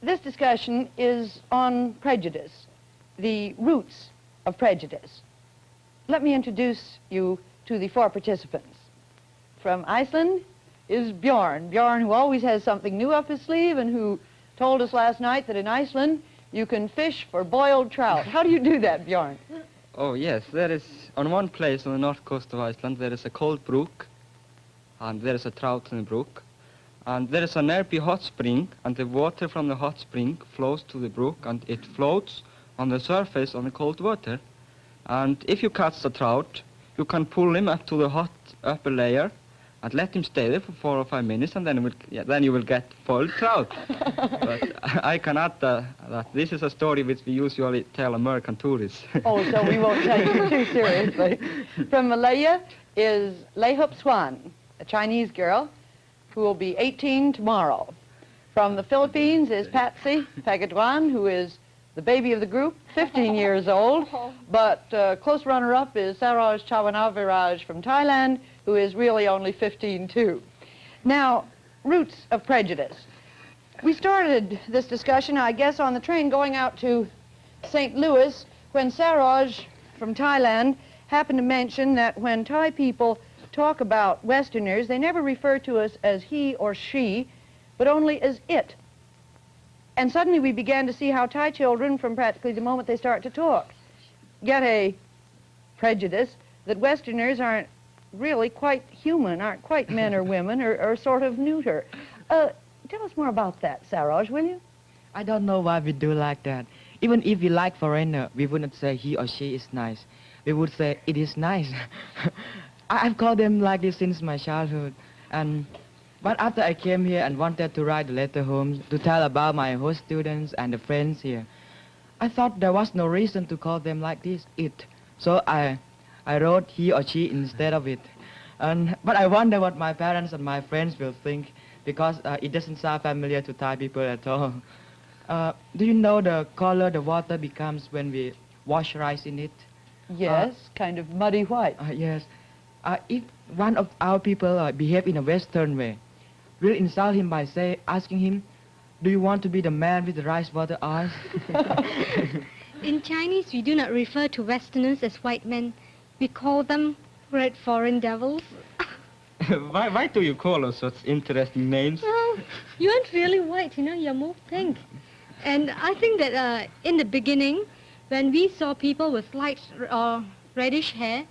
this discussion is on prejudice, the roots of prejudice. Let me introduce you to the four participants. From Iceland is Bjorn. Bjorn, who always has something new up his sleeve and who told us last night that in Iceland you can fish for boiled trout. How do you do that, Bjorn? Oh, yes, there is, on one place on the north coast of Iceland, there is a cold brook, and there is a trout in the brook. And there is a nearby hot spring, and the water from the hot spring flows to the brook, and it floats on the surface on the cold water. And if you catch the trout, you can pull him up to the hot upper layer and let him stay there for 4 or 5 minutes, and then you will get boiled trout. But I can add that this is a story which we usually tell American tourists. Oh, so we won't take it too seriously. From Malaya is Lehup Swan, a Chinese girl who will be 18 tomorrow. From the Philippines is Patsy Pagaduan, who is the baby of the group, 15 years old, but close runner-up is Saroj Chawanaviraj from Thailand, who is really only 15 too. Now, roots of prejudice. We started this discussion, I guess, on the train going out to St. Louis when Saroj from Thailand happened to mention that when Thai people talk about Westerners, they never refer to us as he or she, but only as it. And suddenly we began to see how Thai children, from practically the moment they start to talk, get a prejudice that Westerners aren't really quite human, aren't quite men or women, or sort of neuter. Tell us more about that, Saroj, will you? I don't know why we do like that. Even if we like foreigner, we wouldn't say he or she is nice. We would say it is nice. I've called them like this since my childhood. But after I came here and wanted to write a letter home to tell about my host students and the friends here, I thought there was no reason to call them like this, it. So I wrote he or she instead of it. But I wonder what my parents and my friends will think, because it doesn't sound familiar to Thai people at all. Do you know the color the water becomes when we wash rice in it? Yes, kind of muddy white. Yes. If one of our people behave in a Western way, we'll insult him by asking him, do you want to be the man with the rice water eyes? In Chinese, we do not refer to Westerners as white men. We call them red foreign devils. Why do you call us such interesting names? Well, you aren't really white, you know, you're more pink. And I think that in the beginning, when we saw people with light or reddish hair,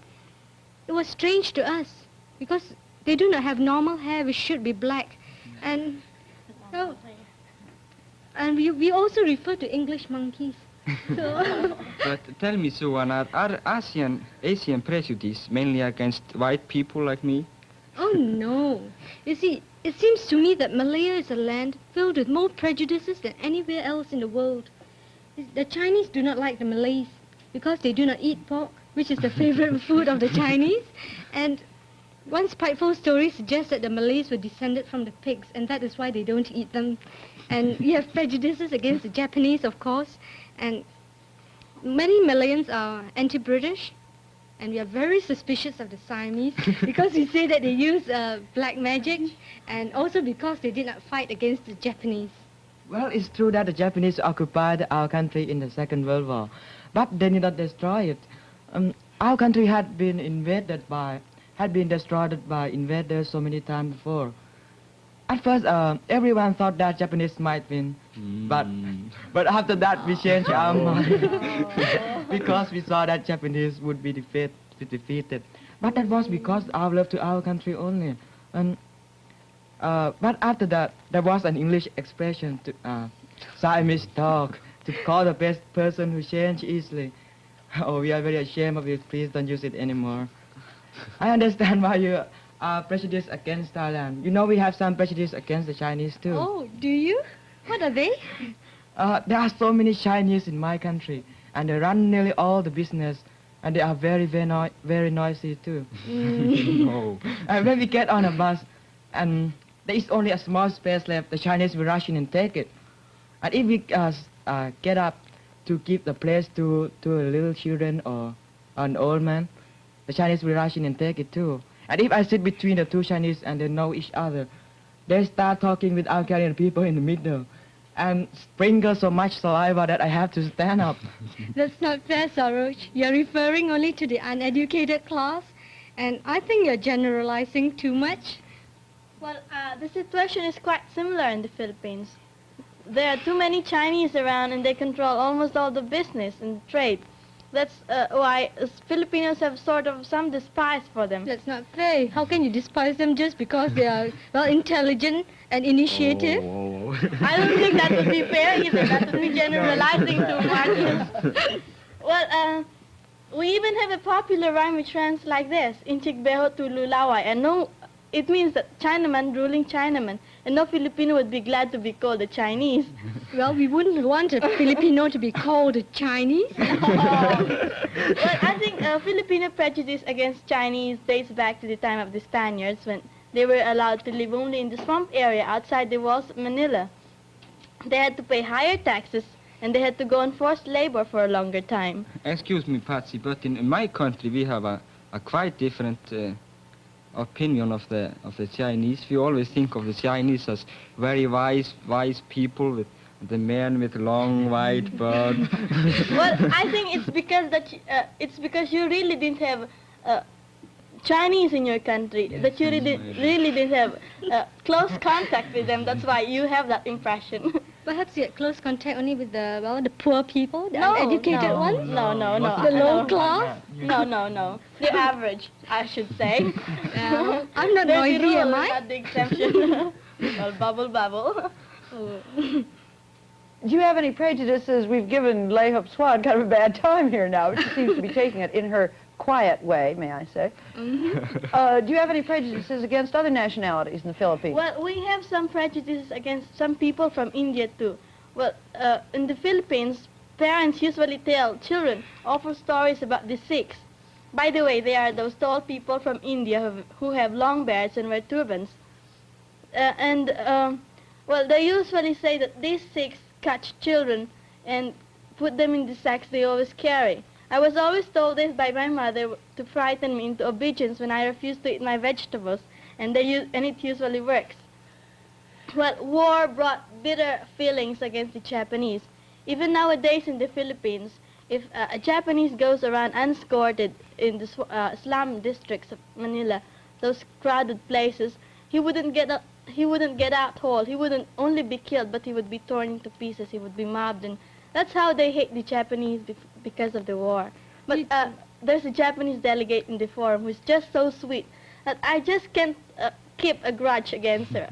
it was strange to us because they do not have normal hair, which should be black. And we also refer to English monkeys. So But tell me, Suwan, are Asian prejudice mainly against white people like me? Oh, no. You see, it seems to me that Malaya is a land filled with more prejudices than anywhere else in the world. The Chinese do not like the Malays because they do not eat pork, which is the favorite food of the Chinese. And one spiteful story suggests that the Malays were descended from the pigs, and that is why they don't eat them. And we have prejudices against the Japanese, of course. And many Malayans are anti-British. And we are very suspicious of the Siamese because we say that they use black magic, and also because they did not fight against the Japanese. Well, it's true that the Japanese occupied our country in the Second World War, but they did not destroy it. Our country had been destroyed by invaders so many times before. At first, everyone thought that Japanese might win, but after that we changed our mind because we saw that Japanese would be defeated. But that was because our love to our country only. But after that, there was an English expression to Siamese talk to call the best person who change easily. Oh, we are very ashamed of it. Please don't use it anymore. I understand why you are prejudiced against Thailand. You know we have some prejudice against the Chinese too. Oh, do you? What are they? There are so many Chinese in my country, and they run nearly all the business, and they are very, very noisy too. Oh. And when we get on a bus, and there is only a small space left, the Chinese will rush in and take it. And if we get up to give the place to a little children or an old man, the Chinese will rush in and take it too. And if I sit between the two Chinese and they know each other, they start talking without carrying people in the middle. and sprinkle so much saliva that I have to stand up. That's not fair, Saroj. You're referring only to the uneducated class, and I think you're generalizing too much. Well, the situation is quite similar in the Philippines. There are too many Chinese around and they control almost all the business and trade. That's why Filipinos have sort of some despise for them. That's not fair. How can you despise them just because they are, well, intelligent and initiative? Oh. I don't think that would be fair either. That would be generalizing too much. Well, we even have a popular rhyme which runs like this: Inchik beho tu lulaway. And no, it means that Chinaman ruling Chinaman. And no Filipino would be glad to be called a Chinese. Well, we wouldn't want a Filipino to be called a Chinese. Well, I think Filipino prejudice against Chinese dates back to the time of the Spaniards, when they were allowed to live only in the swamp area outside the walls of Manila. They had to pay higher taxes, and they had to go on forced labor for a longer time. Excuse me, Patsy, but in my country we have a quite different opinion of the Chinese. We always think of the Chinese as very wise people, with the men with long white beard. Well, I think it's because you really didn't have Chinese in your country, that you really didn't have close contact with them. That's why you have that impression. Perhaps you had close contact only with the poor people, the uneducated ones? No. The low class? No. The average, I should say. I'm not There's the noisy, am rule, I? not the exception. Well, bubble. Do you have any prejudices? We've given Lei Hup Swan kind of a bad time here now. She seems to be taking it in her quiet way, may I say. Do you have any prejudices against other nationalities in the Philippines? Well, we have some prejudices against some people from India too. Well, in the Philippines, parents usually tell children awful stories about the Sikhs. By the way, they are those tall people from India who have long beards and wear turbans. Well, they usually say that these Sikhs catch children and put them in the sacks they always carry. I was always told this by my mother to frighten me into obedience when I refused to eat my vegetables, and it usually works. Well, war brought bitter feelings against the Japanese. Even nowadays in the Philippines, if a Japanese goes around unescorted in the slum districts of Manila, those crowded places, he wouldn't get out whole. He wouldn't only be killed, but he would be torn into pieces. He would be mobbed, and that's how they hate the Japanese because of the war. But there's a Japanese delegate in the forum who's just so sweet that I just can't keep a grudge against her.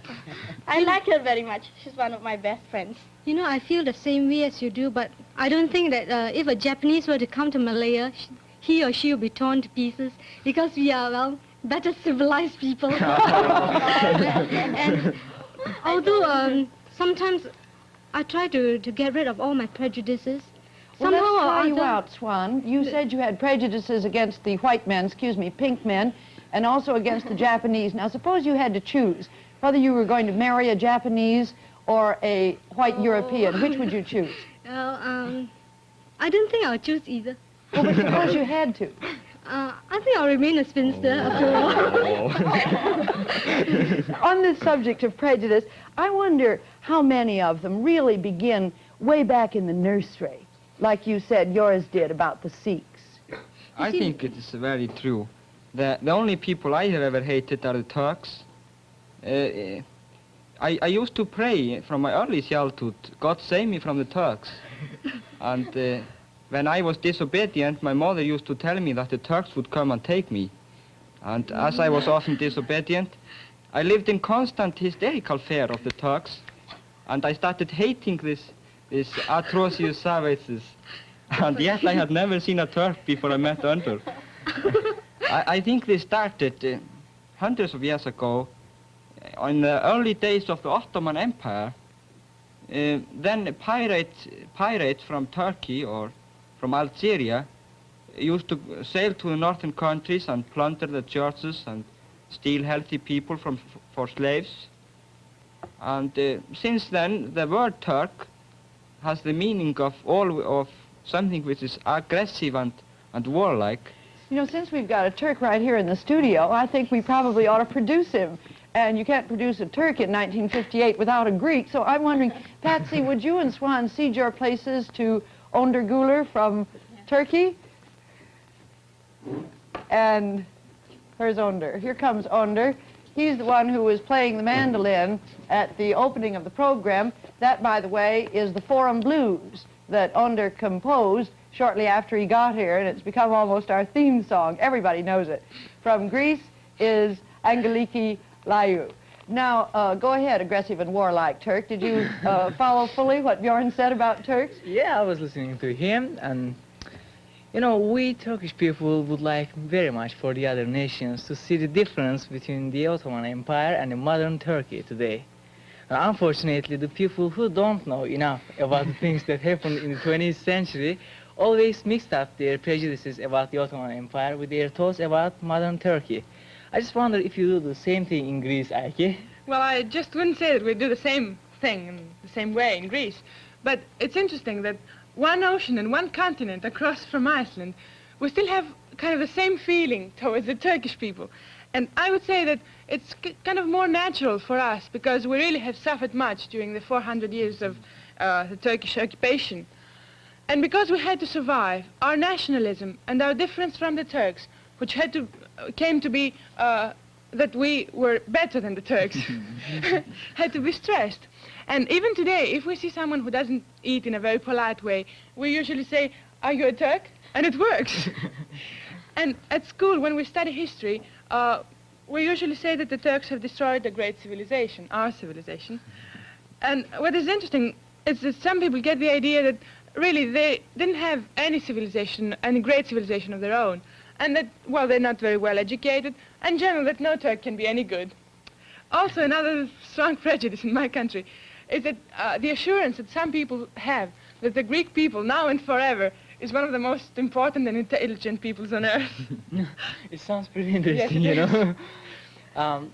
I like her very much. She's one of my best friends. You know, I feel the same way as you do, but I don't think that if a Japanese were to come to Malaya, he or she will be torn to pieces, because we are, well, better civilized people. And although sometimes I try to get rid of all my prejudices, Well, somehow let's try or you other, out, Swan. You said you had prejudices against the white men, pink men, and also against the Japanese. Now, suppose you had to choose whether you were going to marry a Japanese or a white European. Which would you choose? I don't think I'll choose either. Well, but suppose you had to. I think I'll remain a spinster after all. On this subject of prejudice, I wonder how many of them really begin way back in the nursery, like you said yours did about the Sikhs. I think it is very true. The only people I have ever hated are the Turks. I used to pray from my early childhood, God save me from the Turks. And when I was disobedient, my mother used to tell me that the Turks would come and take me. And as I was often disobedient, I lived in constant hysterical fear of the Turks. And I started hating these atrocious savages. And yet I had never seen a Turk before I met Under. I think they started hundreds of years ago, in the early days of the Ottoman Empire. Then pirates from Turkey or from Algeria used to sail to the northern countries and plunder the churches and steal healthy people for slaves. And since then, the word Turk has the meaning of something which is aggressive and warlike. You know, since we've got a Turk right here in the studio, I think we probably ought to produce him and you can't produce a Turk in 1958 without a Greek. So I'm wondering, Patsy, would you and Swan cede your places to Önder Güler from Turkey? And where's Önder? Here comes Önder. He's the one who was playing the mandolin at the opening of the program. That, by the way, is the Forum Blues that Önder composed shortly after he got here, and it's become almost our theme song. Everybody knows it. From Greece is Angeliki Layu. Now, go ahead, aggressive and warlike Turk. Did you follow fully what Bjorn said about Turks? Yeah, I was listening to him, and you know, we Turkish people would like very much for the other nations to see the difference between the Ottoman Empire and the modern Turkey today. Unfortunately, the people who don't know enough about the things that happened in the 20th century always mixed up their prejudices about the Ottoman Empire with their thoughts about modern Turkey. I just wonder if you do the same thing in Greece, Aike? Well, I just wouldn't say that we do the same thing in the same way in Greece. But it's interesting that one ocean and one continent across from Iceland, we still have kind of the same feeling towards the Turkish people. And I would say that it's kind of more natural for us because we really have suffered much during the 400 years of the Turkish occupation. And because we had to survive, our nationalism and our difference from the Turks, which came to be that we were better than the Turks, had to be stressed. And even today, if we see someone who doesn't eat in a very polite way, we usually say, "Are you a Turk?" And it works. And at school, when we study history, we usually say that the Turks have destroyed a great civilization, our civilization. And what is interesting is that some people get the idea that really they didn't have any civilization, any great civilization of their own, and that, well, they're not very well educated, and in general that no Turk can be any good. Also, another strong prejudice in my country is that the assurance that some people have that the Greek people, now and forever, is one of the most important and intelligent peoples on earth. It sounds pretty interesting, Yes, you know.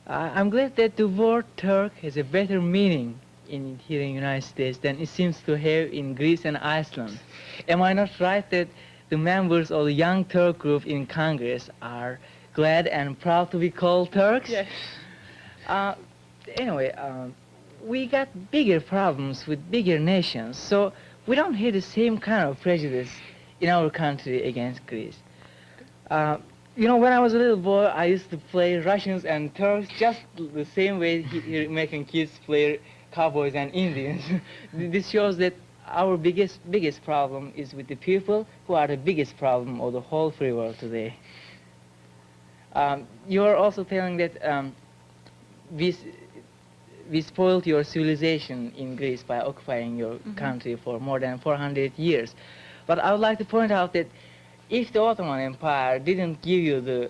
I'm glad that the word Turk has a better meaning here in the United States than it seems to have in Greece and Iceland. Am I not right that the members of the Young Turk group in Congress are glad and proud to be called Turks? Yes. Anyway, we got bigger problems with bigger nations, so we don't have the same kind of prejudice in our country against Greece. You know, when I was a little boy, I used to play Russians and Turks just the same way American kids play cowboys and Indians. This shows that our biggest problem is with the people who are the biggest problem of the whole free world today. You are also telling that we spoiled your civilization in Greece by occupying your country for more than 400 years. But I would like to point out that if the Ottoman Empire didn't give you the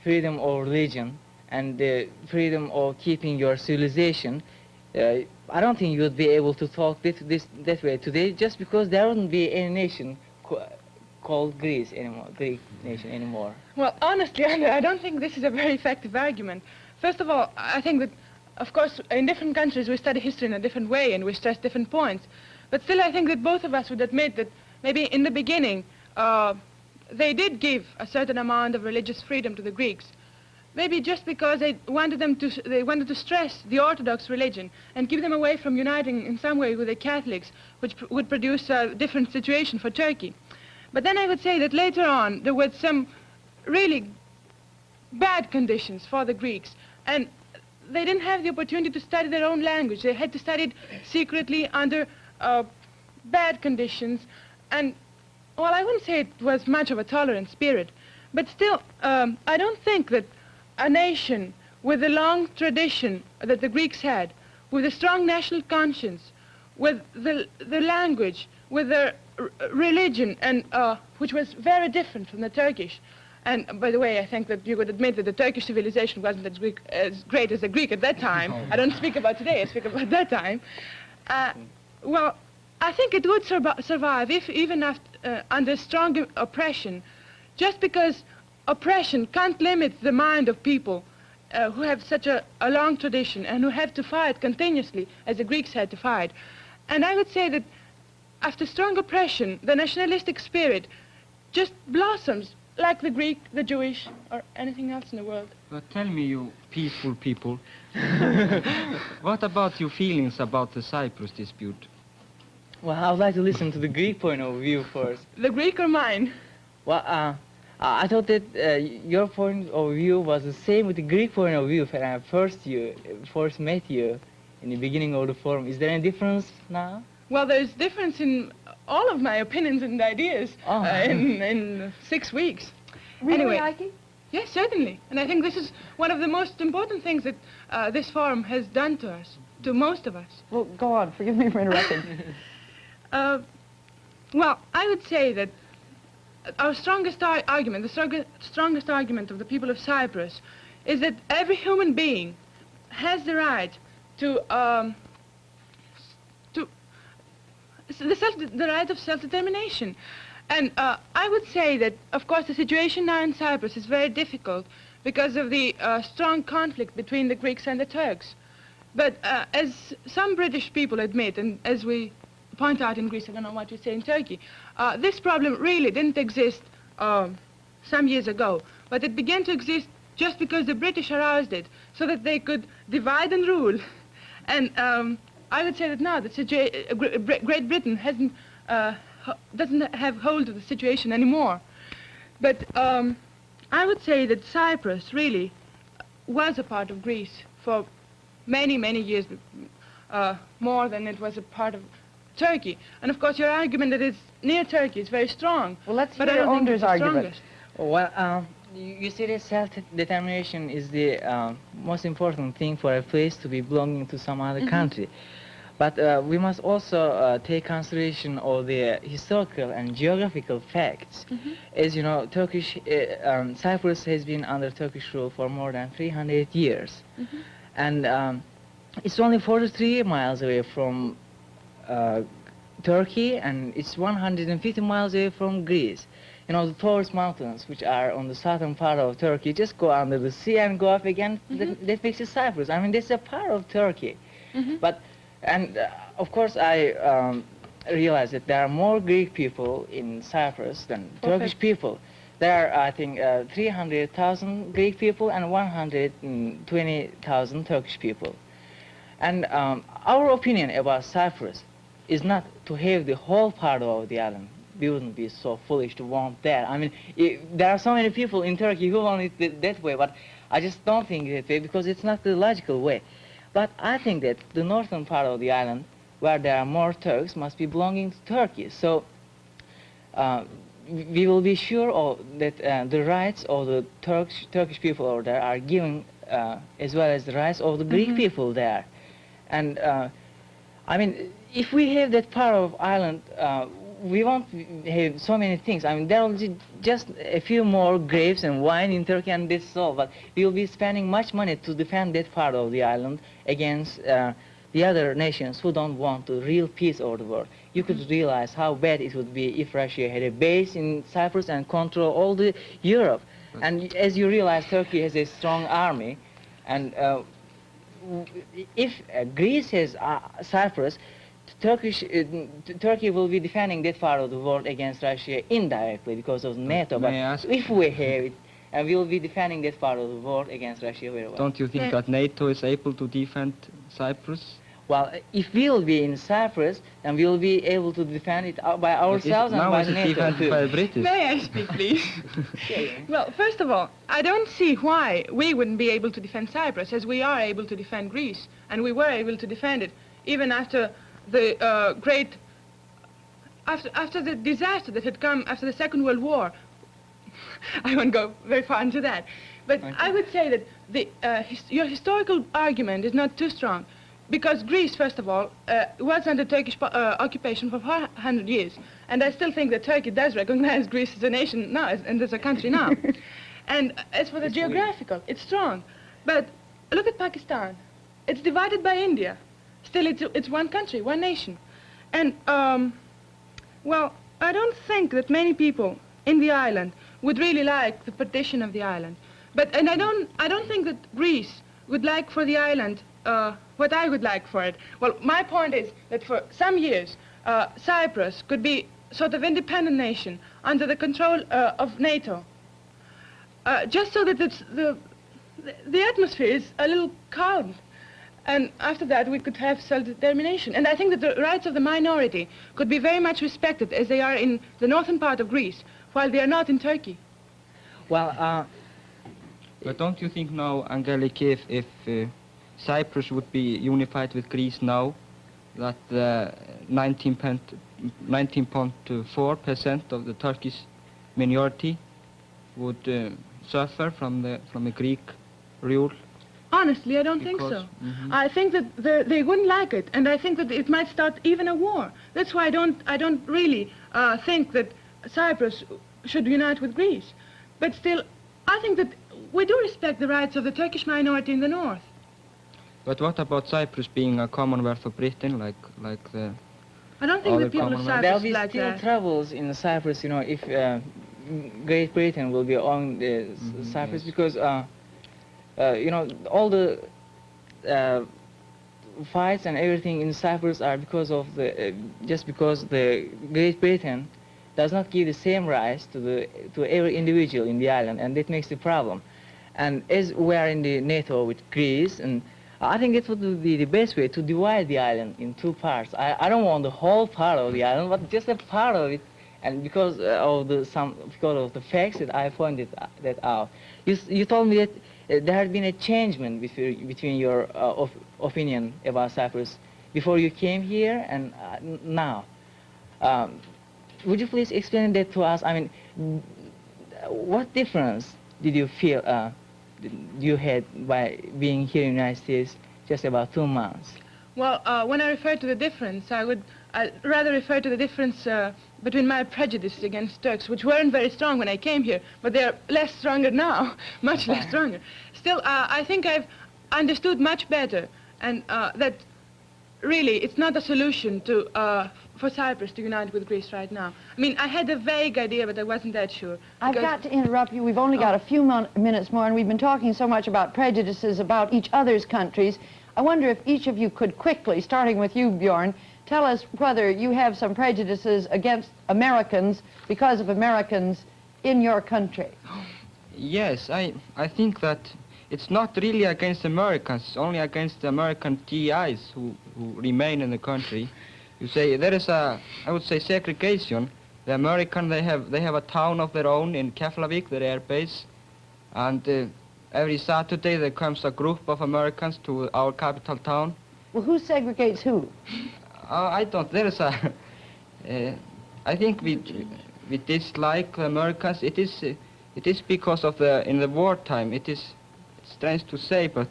freedom of religion and the freedom of keeping your civilization, I don't think you would be able to talk that way today, just because there wouldn't be any nation called Greece anymore, Greek nation anymore. Well, honestly, I don't think this is a very effective argument. First of all, I think that, of course, in different countries we study history in a different way and we stress different points. But still, I think that both of us would admit that maybe in the beginning they did give a certain amount of religious freedom to the Greeks. Maybe just because they wanted to stress the Orthodox religion and keep them away from uniting in some way with the Catholics, which would produce a different situation for Turkey. But then I would say that later on there were some really bad conditions for the Greeks, and they didn't have the opportunity to study their own language. They had to study it secretly under bad conditions, and well, I wouldn't say it was much of a tolerant spirit, but still, I don't think that a nation with the long tradition that the Greeks had, with a strong national conscience, with the language, with their religion, and which was very different from the Turkish. And by the way, I think that you would admit that the Turkish civilization wasn't as great as the Greek at that time. I don't speak about today, I speak about that time. Well, I think it would survive if even after, under strong oppression, just because oppression can't limit the mind of people who have such a long tradition and who have to fight continuously as the Greeks had to fight. And I would say that after strong oppression, the nationalistic spirit just blossoms like the Greek, the Jewish, or anything else in the world. But tell me, you peaceful people, what about your feelings about the Cyprus dispute? Well, I would like to listen to the Greek point of view first. The Greek or mine? Well, I thought that your point of view was the same with the Greek point of view when I first met you in the beginning of the forum. Is there any difference now? Well, there's difference in all of my opinions and ideas in 6 weeks. Really, Anyway. Ike? Yes, certainly. And I think this is one of the most important things that this forum has done to us, to most of us. Well, go on. Forgive me for interrupting. Well, I would say that our strongest argument, the strongest argument of the people of Cyprus, is that every human being has the right to the right of self-determination. And I would say that, of course, the situation now in Cyprus is very difficult because of the strong conflict between the Greeks and the Turks. But as some British people admit, and as we point out in Greece, I don't know what you say in Turkey, this problem really didn't exist some years ago, but it began to exist just because the British aroused it, so that they could divide and rule. And I would say that now that Great Britain doesn't have hold of the situation anymore. But I would say that Cyprus really was a part of Greece for many, many years, more than it was a part of Turkey. And of course your argument that it's near Turkey is very strong. Well, let's but I hear don't think Onder's it's the argument. strongest. Well, you say that self-determination is the most important thing for a place to be belonging to some other country. But we must also take consideration of the historical and geographical facts. As you know, Cyprus has been under Turkish rule for more than 300 years. And it's only 43 miles away from Turkey, and it's 150 miles away from Greece. You know, the Taurus Mountains, which are on the southern part of Turkey, just go under the sea and go up again. That makes it Cyprus. I mean, that's a part of Turkey. But of course, I realize that there are more Greek people in Cyprus than Turkish people. There are, I think, 300,000 Greek people and 120,000 Turkish people. And our opinion about Cyprus is not to have the whole part of the island. We wouldn't be so foolish to want that. I mean, there are so many people in Turkey who want it that way, but I just don't think that way because it's not the logical way. But I think that the northern part of the island, where there are more Turks, must be belonging to Turkey. So we will be sure that the rights of the Turkish people over there are given as well as the rights of the Greek people there. And I mean, if we have that part of island, we won't have so many things. I mean, there will be just a few more grapes and wine in Turkey and that's all, but we will be spending much money to defend that part of the island against the other nations who don't want the real peace over the world. You could realize how bad it would be if Russia had a base in Cyprus and control all the Europe. And as you realize, Turkey has a strong army, and if Greece has Cyprus, Turkey will be defending that part of the world against Russia indirectly because of NATO. But if we have it, we will be defending that part of the world against Russia very well. Don't you think that NATO is able to defend Cyprus? Well, if we will be in Cyprus, then we will be able to defend it by ourselves and by NATO. Defended by the British. May I speak, please? Well, first of all, I don't see why we wouldn't be able to defend Cyprus, as we are able to defend Greece, and we were able to defend it even after the after the disaster that had come after the Second World War. I won't go very far into that, but I would say that your historical argument is not too strong, because Greece, first of all, was under Turkish occupation for 400 years, and I still think that Turkey does recognize Greece as a nation now, and as a country now. And as for the geographical, it's strong, but look at Pakistan. It's divided by India. Still, it's one country, one nation. And, well, I don't think that many people in the island would really like the partition of the island. And I don't think that Greece would like for the island what I would like for it. Well, my point is that for some years, Cyprus could be sort of independent nation under the control of NATO. just so that the atmosphere is a little calm. And after that, we could have self-determination. And I think that the rights of the minority could be very much respected as they are in the northern part of Greece, while they are not in Turkey. Well, But don't you think now, Angelique, if Cyprus would be unified with Greece now, that 19.4% of the Turkish minority would suffer from the Greek rule? Honestly, I don't think so. I think that they wouldn't like it, and I think that it might start even a war. That's why I don't really think that Cyprus should unite with Greece. But still, I think that we do respect the rights of the Turkish minority in the north. But what about Cyprus being a Commonwealth of Britain, like the... I don't think Other the people of Commonwealth. there'll Cyprus be like still that. troubles in Cyprus, if Great Britain will be on Cyprus, yes. because all the fights and everything in Cyprus are because of just because the Great Britain does not give the same rights to every individual in the island, and that makes the problem. And as we are in the NATO with Greece, and I think it would be the best way to divide the island in two parts. I don't want the whole part of the island, but just a part of it. And because of the facts that I pointed that out, you told me that there had been a changement between your opinion about Cyprus before you came here and now. Would you please explain that to us? I mean, what difference did you feel you had by being here in the United States just about 2 months? Well, when I refer to the difference, I'd rather refer to the difference between my prejudices against Turks, which weren't very strong when I came here, but they're less stronger now, much less stronger. Still, I think I've understood much better, and that really it's not a solution for Cyprus to unite with Greece right now. I mean, I had a vague idea, but I wasn't that sure. I've got to interrupt you. We've only got a few minutes more, and we've been talking so much about prejudices about each other's countries. I wonder if each of you could quickly, starting with you, Bjorn, tell us whether you have some prejudices against Americans because of Americans in your country. Yes, I think that it's not really against Americans, it's only against the American GIs who remain in the country. You say there is I would say, segregation. The American, they have a town of their own in Keflavik, their air base, and every Saturday there comes a group of Americans to our capital town. Well, who segregates who? I don't. There is I think we dislike the Americans. It is because of in the wartime. It is strange to say, but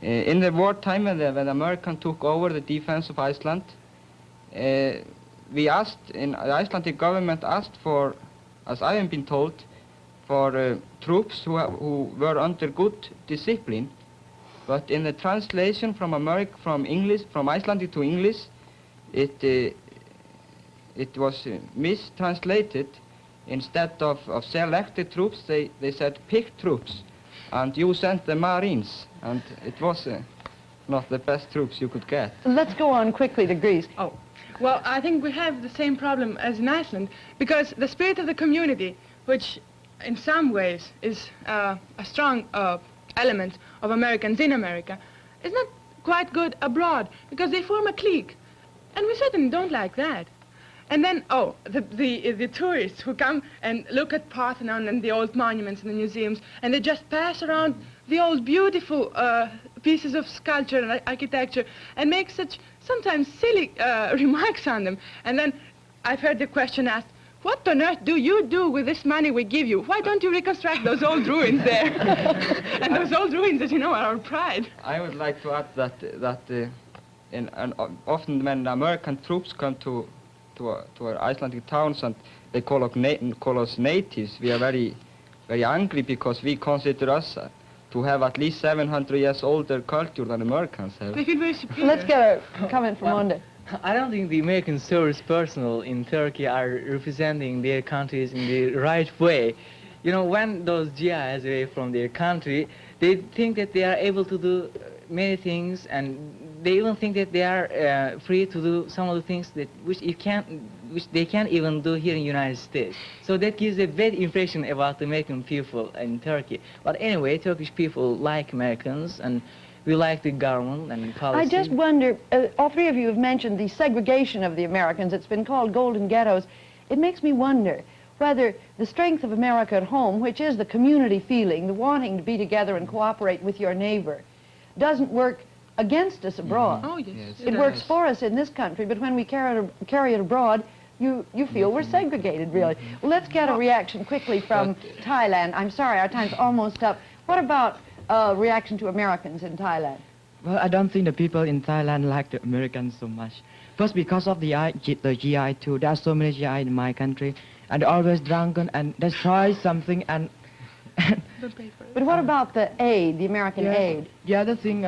in the wartime when the American took over the defense of Iceland, the Icelandic government asked for, as I have been told, for troops who were under good discipline. But in the translation from Icelandic to English, it was mistranslated. Instead of selected troops, they said picked troops, and you sent the Marines, and it was not the best troops you could get. Let's go on quickly to Greece. Oh, well, I think we have the same problem as in Iceland, because the spirit of the community, which in some ways is a strong element of Americans in America, is not quite good abroad, because they form a clique, and we certainly don't like that. And then, the tourists who come and look at Parthenon and the old monuments and the museums, and they just pass around the old beautiful pieces of sculpture and architecture and make such sometimes silly remarks on them. And then I've heard the question asked, what on earth do you do with this money we give you? Why don't you reconstruct those old ruins there? And those old ruins, as you know, are our pride. I would like to add that often when American troops come to our Icelandic towns and they call us natives, we are very, very angry because we consider us to have at least 700 years older culture than Americans have. They feel very superior. Let's get a comment from Onda. I don't think the American service personnel in Turkey are representing their countries in the right way. When those GIs away from their country, they think that they are able to do many things, and they even think that they are free to do some of the things that which they can't even do here in the United States. So that gives a bad impression about the American people in Turkey. But anyway, Turkish people like Americans, and we like the government and policy. I just wonder, all three of you have mentioned the segregation of the Americans. It's been called golden ghettos. It makes me wonder whether the strength of America at home, which is the community feeling, the wanting to be together and cooperate with your neighbor, doesn't work against us abroad. Oh, yes. It works for us in this country, but when we carry it abroad, you feel we're segregated, really. Well, let's get a reaction quickly from Thailand. I'm sorry, our time's almost up. What about reaction to Americans in Thailand? Well, I don't think the people in Thailand like the Americans so much. First, because of the GI too. There are so many GI in my country, and they're always drunken and destroy something and... But what about the aid, the American aid? The other thing,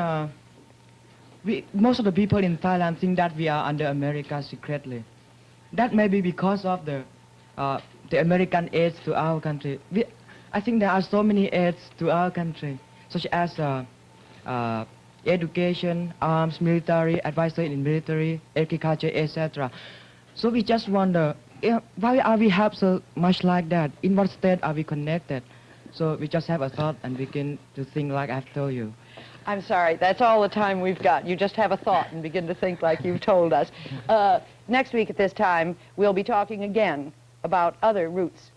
most of the people in Thailand think that we are under America secretly. That may be because of the American aids to our country. I think there are so many aids to our country, such as education, arms, military, advisory in military, agriculture, etc. So we just wonder, why are we helped so much like that? In what state are we connected? So we just have a thought and begin to think like I've told you. I'm sorry, that's all the time we've got. You just have a thought and begin to think like you've told us. Next week at this time, we'll be talking again about other routes